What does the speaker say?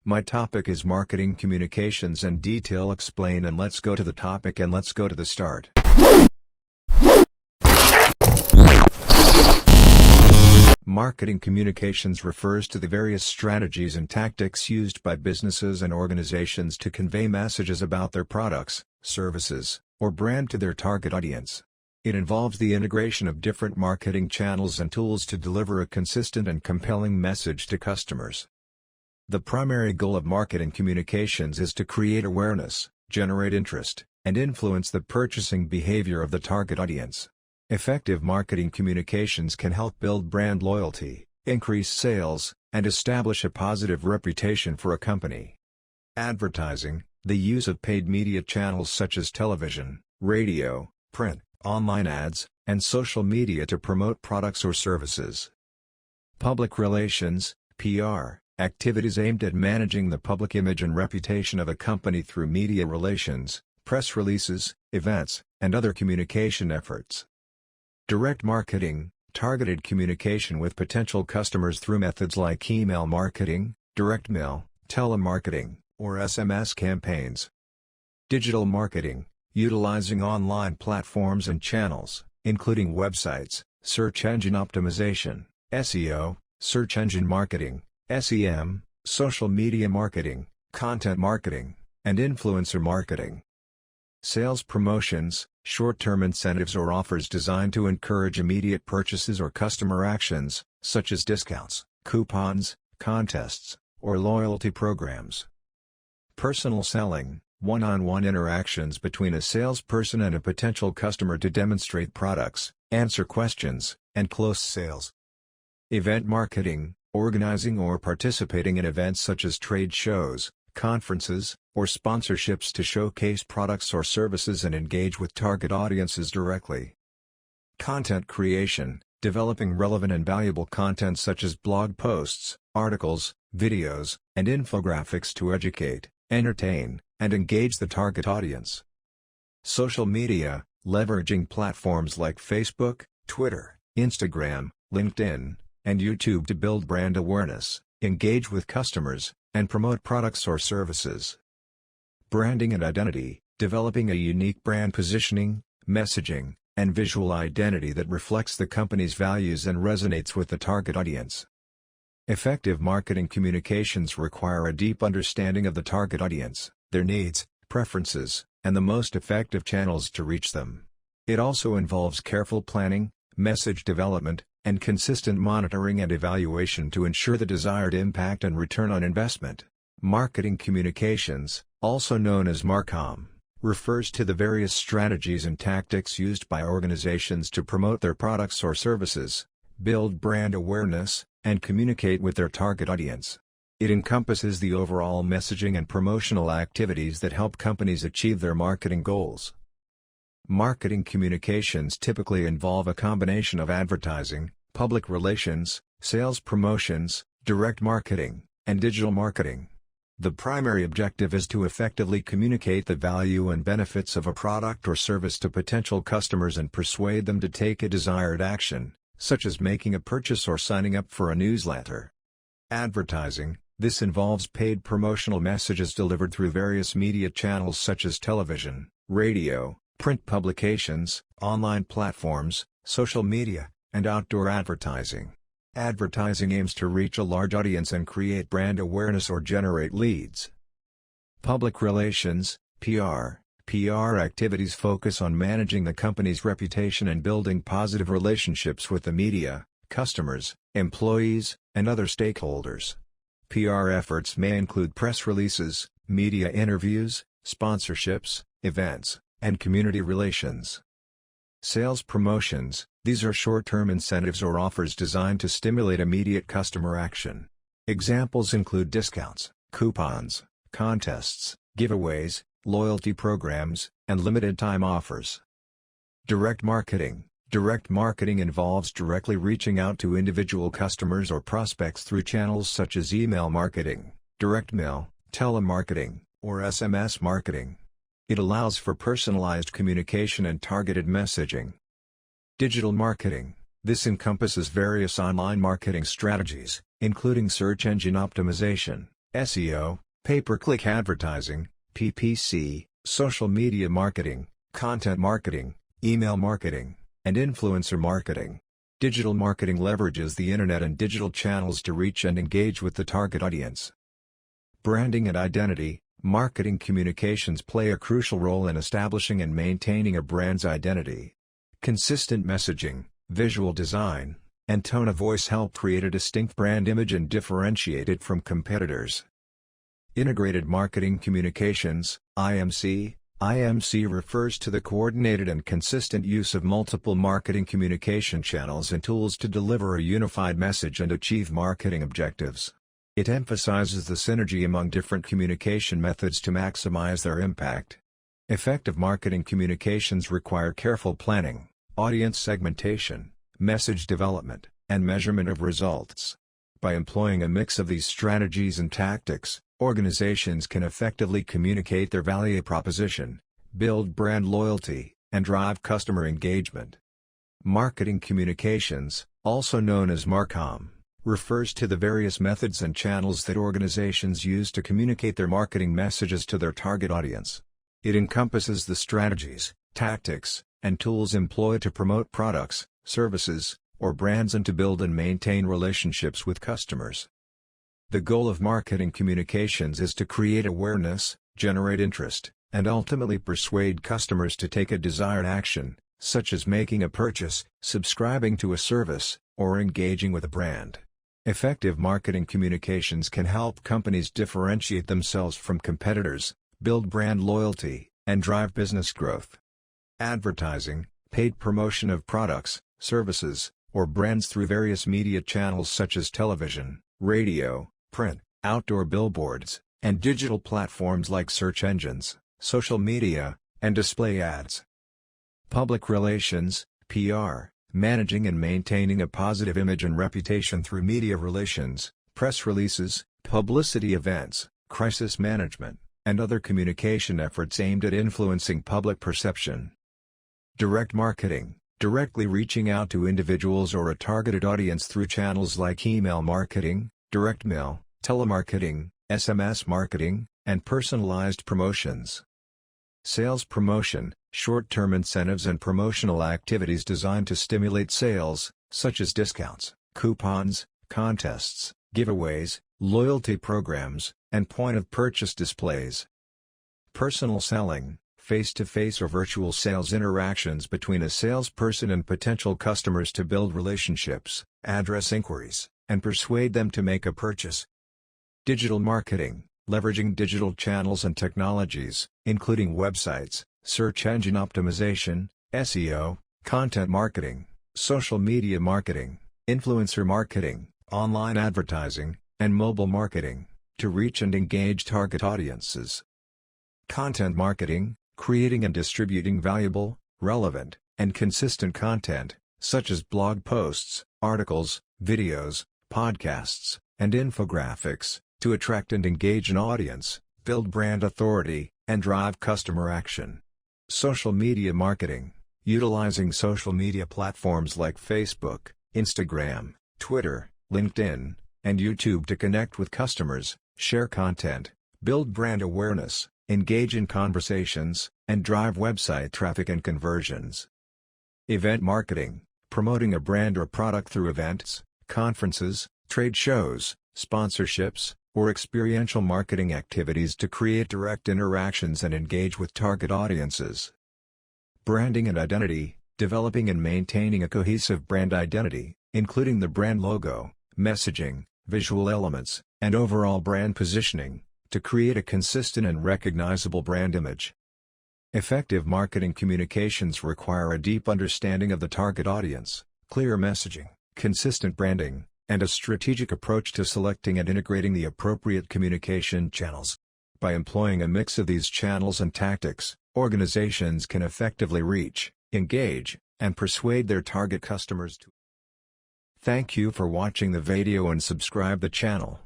My topic is marketing communications and detail explain, and let's go to the topic and let's go to the start. Marketing communications refers to the various strategies and tactics used by businesses and organizations to convey messages about their products, services, or brand to their target audience. It involves the integration of different marketing channels and tools to deliver a consistent and compelling message to customers. The primary goal of marketing communications is to create awareness, generate interest, and influence the purchasing behavior of the target audience. Effective marketing communications can help build brand loyalty, increase sales, and establish a positive reputation for a company. Advertising: the use of paid media channels such as television, radio, print, online ads, and social media to promote products or services. Public relations, PR, activities aimed at managing the public image and reputation of a company through media relations, press releases, events, and other communication efforts. Direct marketing, targeted communication with potential customers through methods like email marketing, direct mail, telemarketing, or SMS campaigns. Digital marketing, utilizing online platforms and channels, including websites, search engine optimization, SEO, search engine marketing, SEM, social media marketing, content marketing, and influencer marketing. Sales promotions, short-term incentives or offers designed to encourage immediate purchases or customer actions, such as discounts, coupons, contests, or loyalty programs. Personal selling, one-on-one interactions between a salesperson and a potential customer to demonstrate products, answer questions, and close sales. Event marketing, organizing or participating in events such as trade shows, conferences, or sponsorships to showcase products or services and engage with target audiences directly. Content creation, developing relevant and valuable content such as blog posts, articles, videos, and infographics to educate, entertain, and engage the target audience. Social media, leveraging platforms like Facebook, Twitter, Instagram, LinkedIn, and YouTube to build brand awareness, engage with customers, and promote products or services. Branding and identity, developing a unique brand positioning, messaging, and visual identity that reflects the company's values and resonates with the target audience. Effective marketing communications require a deep understanding of the target audience, their needs, preferences, and the most effective channels to reach them. It also involves careful planning, message development, and consistent monitoring and evaluation to ensure the desired impact and return on investment. Marketing communications, also known as MarCom, refers to the various strategies and tactics used by organizations to promote their products or services, build brand awareness, and communicate with their target audience. It encompasses the overall messaging and promotional activities that help companies achieve their marketing goals. Marketing communications typically involve a combination of advertising, public relations, sales promotions, direct marketing, and digital marketing. The primary objective is to effectively communicate the value and benefits of a product or service to potential customers and persuade them to take a desired action, such as making a purchase or signing up for a newsletter. Advertising: this involves paid promotional messages delivered through various media channels such as television, radio, print publications, online platforms, social media, and outdoor advertising. Advertising aims to reach a large audience and create brand awareness or generate leads. Public relations, PR. PR activities focus on managing the company's reputation and building positive relationships with the media, customers, employees, and other stakeholders. PR efforts may include press releases, media interviews, sponsorships, events, and community relations. Sales promotions: these are short-term incentives or offers designed to stimulate immediate customer action. Examples include discounts, coupons, contests, giveaways, loyalty programs, and limited-time offers. Direct marketing: direct marketing involves directly reaching out to individual customers or prospects through channels such as email marketing, direct mail, telemarketing, or SMS marketing. It allows for personalized communication and targeted messaging. Digital marketing: this encompasses various online marketing strategies, including search engine optimization, SEO, pay-per-click advertising, PPC, social media marketing, content marketing, email marketing, and influencer marketing. Digital marketing leverages the internet and digital channels to reach and engage with the target audience. Branding and identity. Marketing communications play a crucial role in establishing and maintaining a brand's identity. Consistent messaging, visual design, and tone of voice help create a distinct brand image and differentiate it from competitors. Integrated marketing communications, IMC. IMC refers to the coordinated and consistent use of multiple marketing communication channels and tools to deliver a unified message and achieve marketing objectives. It emphasizes the synergy among different communication methods to maximize their impact. Effective marketing communications require careful planning, audience segmentation, message development, and measurement of results. By employing a mix of these strategies and tactics, organizations can effectively communicate their value proposition, build brand loyalty, and drive customer engagement. Marketing communications, also known as MarCom, refers to the various methods and channels that organizations use to communicate their marketing messages to their target audience. It encompasses the strategies, tactics, and tools employed to promote products, services, or brands and to build and maintain relationships with customers. The goal of marketing communications is to create awareness, generate interest, and ultimately persuade customers to take a desired action, such as making a purchase, subscribing to a service, or engaging with a brand. Effective marketing communications can help companies differentiate themselves from competitors, build brand loyalty, and drive business growth. Advertising, paid promotion of products, services, or brands through various media channels such as television, radio, print, outdoor billboards, and digital platforms like search engines, social media, and display ads. Public relations, PR. Managing and maintaining a positive image and reputation through media relations, press releases, publicity events, crisis management, and other communication efforts aimed at influencing public perception. Direct marketing, directly reaching out to individuals or a targeted audience through channels like email marketing, direct mail, telemarketing, SMS marketing, and personalized promotions. Sales promotion, short-term incentives and promotional activities designed to stimulate sales, such as discounts, coupons, contests, giveaways, loyalty programs, and point-of-purchase displays. Personal selling, face-to-face or virtual sales interactions between a salesperson and potential customers to build relationships, address inquiries, and persuade them to make a purchase. Digital marketing, leveraging digital channels and technologies, including websites, search engine optimization, SEO, content marketing, social media marketing, influencer marketing, online advertising, and mobile marketing, to reach and engage target audiences. Content marketing, creating and distributing valuable, relevant, and consistent content, such as blog posts, articles, videos, podcasts, and infographics, to attract and engage an audience, build brand authority, and drive customer action. Social media marketing, utilizing social media platforms like Facebook, Instagram, Twitter, LinkedIn, and YouTube to connect with customers, share content, build brand awareness, engage in conversations, and drive website traffic and conversions. Event marketing, promoting a brand or product through events, conferences, trade shows, sponsorships, or experiential marketing activities to create direct interactions and engage with target audiences. Branding and identity, developing and maintaining a cohesive brand identity, including the brand logo, messaging, visual elements, and overall brand positioning, to create a consistent and recognizable brand image. Effective marketing communications require a deep understanding of the target audience, clear messaging, consistent branding, and a strategic approach to selecting and integrating the appropriate communication channels. By employing a mix of these channels and tactics, organizations can effectively reach, engage, and persuade their target customers to. Thank you for watching the video and subscribe the channel.